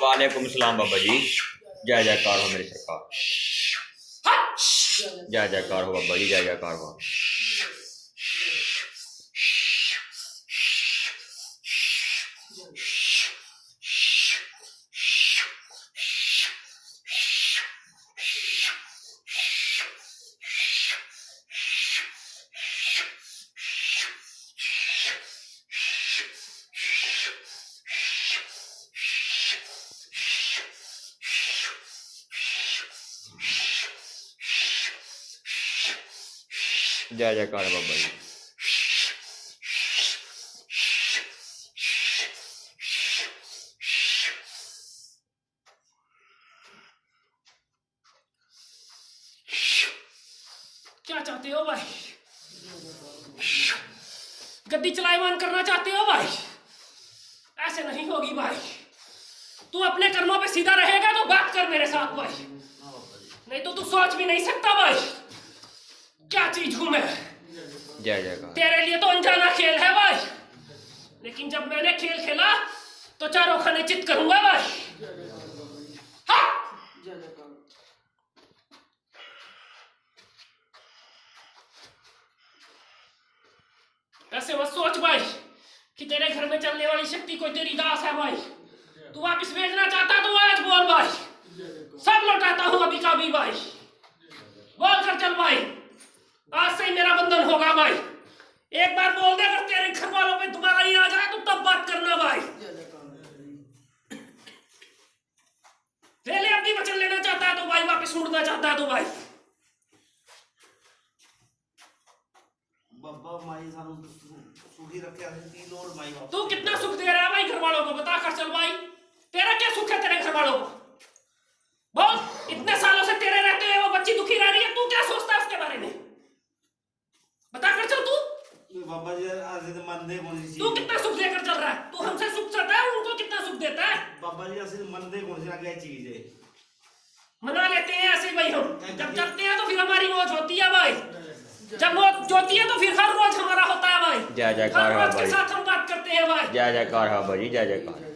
वालेकुम सलाम बाबा जी। जय जयकार हो मेरी सरकार। जय जयकार हो बाबा जी, जय जयकार हो। जय जयकार बाबा जी। क्या चाहते हो भाई? गद्दी चलायमान करना चाहते हो भाई? ऐसे नहीं होगी भाई। तू अपने कर्मों पे सीधा रहेगा तो बात कर मेरे साथ भाई, नहीं तो तू सोच भी नहीं सकता भाई क्या चीज हूं मैं। जय जयकार। तेरे लिए तो अनजाना खेल है भाई, लेकिन जब मैंने खेल खेला तो चारों खाने चित करूंगा भाई। हाँ? ऐसे मत सोच भाई कि तेरे घर में चलने वाली शक्ति कोई तेरी दास है भाई। तू वापिस भेजना चाहता तो आज बोल भाई, सब लौटाता हूं अभी का भी भाई। बोल कर चल भाई, आज से ही मेरा बंधन होगा भाई। एक बार बोल दे अगर तेरे घर वालों पे दोबारा ही आ जाए तो तब बात करना भाई। पहले अपनी वचन लेना चाहता है तो भाई, वापस मुड़ना चाहता है तो भाई। बाबा माई सानू सुखी रखे तीन और माई। तू कितना सुख दे रहा है भाई घर वालों को, बता कर चल भाई। तेरा क्या सुख है तेरे घर वालों को? बोल, इतने सालों से तेरे रहते हुए वो बच्ची दुखी रह रही है, तू क्या सोचता है उसके बारे में? बता कर चल तू। बाबा जी आज तो मन दे कौन सी, तू कितना सुख देकर चल रहा है? तू हमसे सुख चाहता है, उनको कितना सुख देता है? बाबा जी आज मन दे कौन सी क्या चीज है? मना लेते हैं ऐसे भाई हम। जब चलते हैं तो फिर हमारी मौज होती है भाई, जब मौज होती है तो फिर हर रोज हमारा होता है भाई। जय जयकार हर रोज बाबा के जी। साथ हम बात करते हैं भाई। जय जयकार बाबा जी, जय जयकार।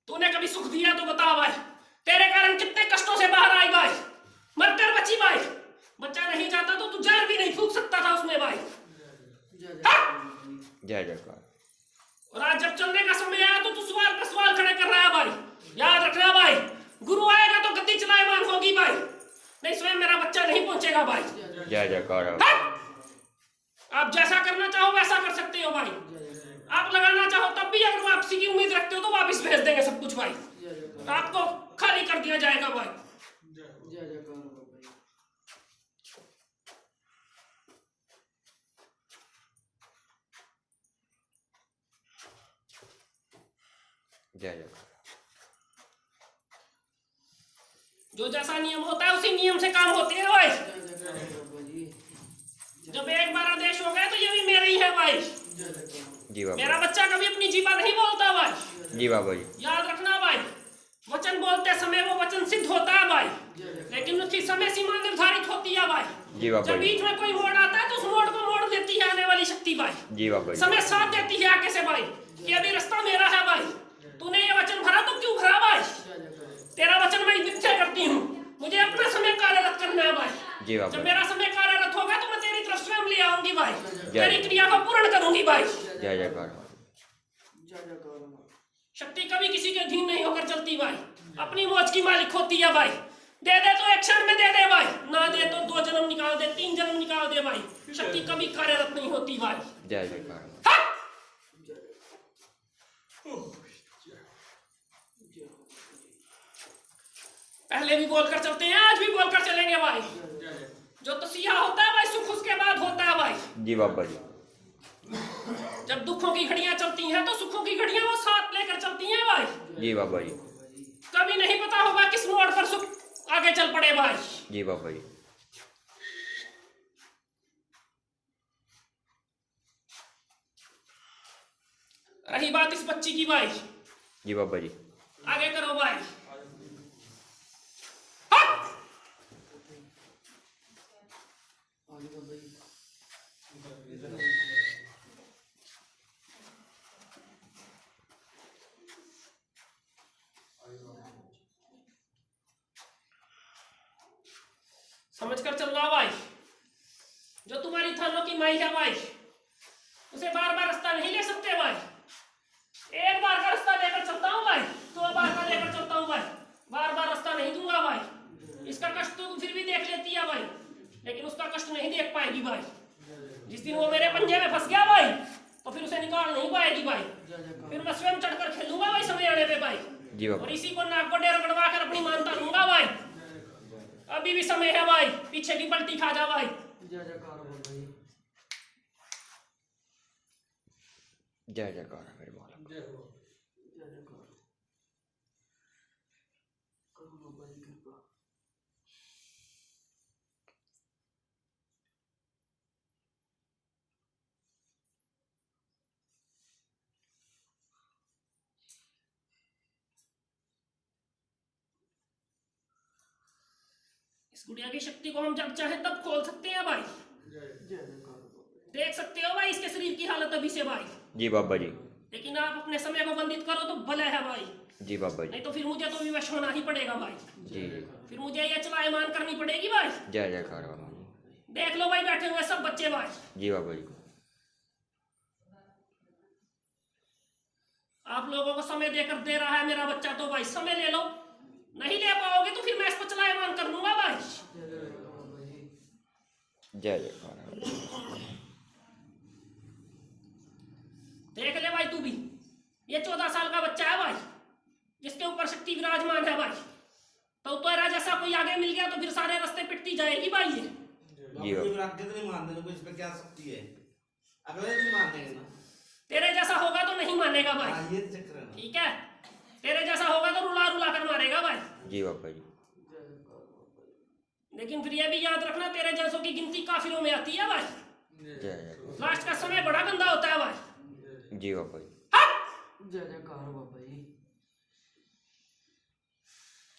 तूने कभी सुख दिया तो बता भाई, तेरे कारण कितने कष्टों से बाहर आई भाई, मरकर बची भाई। बच्चा नहीं चाहता तो तू जहर भी नहीं फूंक सकता था उसमें भाई। जय जयकार। और आज जब चलने का समय आया तो तू सवाल पर सवाल खड़े कर रहा है भाई। याद रखना भाई, गुरु आएगा तो गद्दी चलायमान होगी भाई, नहीं स्वयं मेरा बच्चा नहीं पहुंचेगा भाई। जय जयकार। आप जैसा करना चाहो वैसा कर सकते हो भाई। आप लगाना चाहो तब भी अगर वापसी की उम्मीद रखते हो तो वापस भेज देंगे सब कुछ भाई, आपको खाली कर दिया जाएगा भाई। जय जयकार। जो जैसा नियम होता है उसी नियम से काम होते हैं भाई। जब एक बार आदेश हो गए तो ये भी मेरा ही है भाई। जी बाबा। मेरा बच्चा कभी अपनी जीवा नहीं बोलता भाई। जी बाबा जी। याद रखना भाई, वचन बोलते समय वो वचन सिद्ध होता है भाई, लेकिन उसकी समय सीमा निर्धारित होती है भाई। जी बाबा। जब बीच में कोई मोड़ आता है तो उस मोड़ को मोड़ देती है आने वाली शक्ति भाई। जी बाबा। समय साथ देती है आगे से भाई कि अभी रास्ता मेरा है भाई। तूने ये वचन भरा तो क्यों भरा भाई? तेरा वचन मैं निश्चय करती हूँ, मुझे अपना समय कार्यरत करना है भाई। जी बाबा। जब मेरा समय कार्यरत होगा तो मैं तेरी तरफ स्वयं ले आऊंगी भाई, तेरी क्रिया को पूर्ण करूंगी भाई। जय जयकार। शक्ति कभी किसी के अधीन नहीं होकर चलती भाई, अपनी मौज की मालिक होती है भाई। दे दे तो एक क्षण में दे दे भाई, ना दे तो 2 जन्म निकाल दे, 3 जन्म निकाल दे भाई। शक्ति कभी कार्यरत नहीं होती भाई। जय जयकार। पहले भी बोलकर चलते हैं, आज भी बोलकर चलेंगे भाई। जो तसिया होता है भाई सुख उसके बाद होता है भाई। जी बाबा जी। जब दुखों की घड़ियां चलती हैं तो सुखों की घड़ियां वो साथ लेकर चलती हैं भाई। जी बाबा जी। कभी नहीं पता होगा किस मोड़ पर सुख आगे चल पड़े भाई। जी बाबा जी। रही बात इस बच्ची की भाई, जी बाबा जी। आगे करो भाई। समझ कर चल रहा भाई, जो तुम्हारी थानों की माई है भाई, उसे बार बार रास्ता नहीं ले सकते भाई। एक बार का रास्ता लेकर चलता हूँ भाई, 2 बार का लेकर चलता हूँ भाई, बार बार रास्ता नहीं दूंगा भाई। इसका कष्ट तो फिर भी देख लेती है भाई, लेकिन उसका कष्ट नहीं देख पाएगी भाई। जिस दिन वो मेरे पंजे में फंस गया भाई तो फिर उसे निकाल नहीं पाएगी भाई। फिर मैं स्वयं चढ़कर खेलूंगा भाई समय आने पे भाई, और इसी को नाक गोडे रगड़वा कर अपनी मानता लूंगा भाई। अभी भी समय है भाई, पीछे की पलटी खा जा भाई। जय जयकार मेरे बालक। इस गुड़िया की शक्ति को हम जब चाहे तब खोल सकते हैं भाई। देख सकते हो भाई इसके शरीर की हालत अभी से भाई। जी बाबा जी। लेकिन आप अपने समय को बंधित करो तो भले है भाई। जी बाबा जी। नहीं तो फिर मुझे तो विवश होना ही पड़ेगा भाई। जी। फिर मुझे ये चलायमान करनी पड़ेगी भाई। जय जयकार बाबा जी। देख लो भाई बैठे हुए सब बच्चे भाई। जी बाबा जी। आप लोगों को समय देकर दे रहा है मेरा बच्चा, तो भाई समय ले लो। नहीं ले पाओगे तो फिर मैं इसको चलायमान कर लूंगा भाई। जय जयकार। देख ले भाई तू भी, ये 14 साल का बच्चा है भाई, जिसके ऊपर शक्ति विराजमान है भाई। तो तेरा जैसा कोई आगे मिल गया तो फिर सारे रास्ते पिटती जाएगी भाई ये। जी नहीं मानते तो इस पे क्या शक्ति है, अगले नहीं मानेंगे ना। तेरे जैसा होगा तो नहीं मानेगा भाई, ये चक्कर है। ठीक है? तेरे जैसा होगा तो रुला रुला कर मारेगा भाई। जी बाबा जी। लेकिन फिर ये भी याद रखना, तेरे जैसों की गिनती काफिरों में आती है भाई। जय लास्ट का समय बड़ा गंदा होता है भाई। जी बाबा जी। जय जयकार बाबा जी।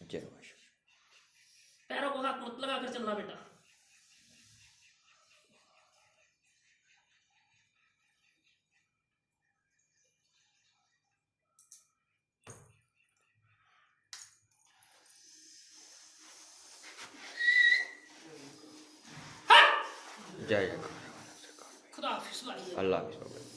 जय बाबा। पैरों को हाथ मत लगा कर चलना बेटा। जय जयकार खुदा हाफिज भाई। अल्लाह हाफिज़ बाबा जी।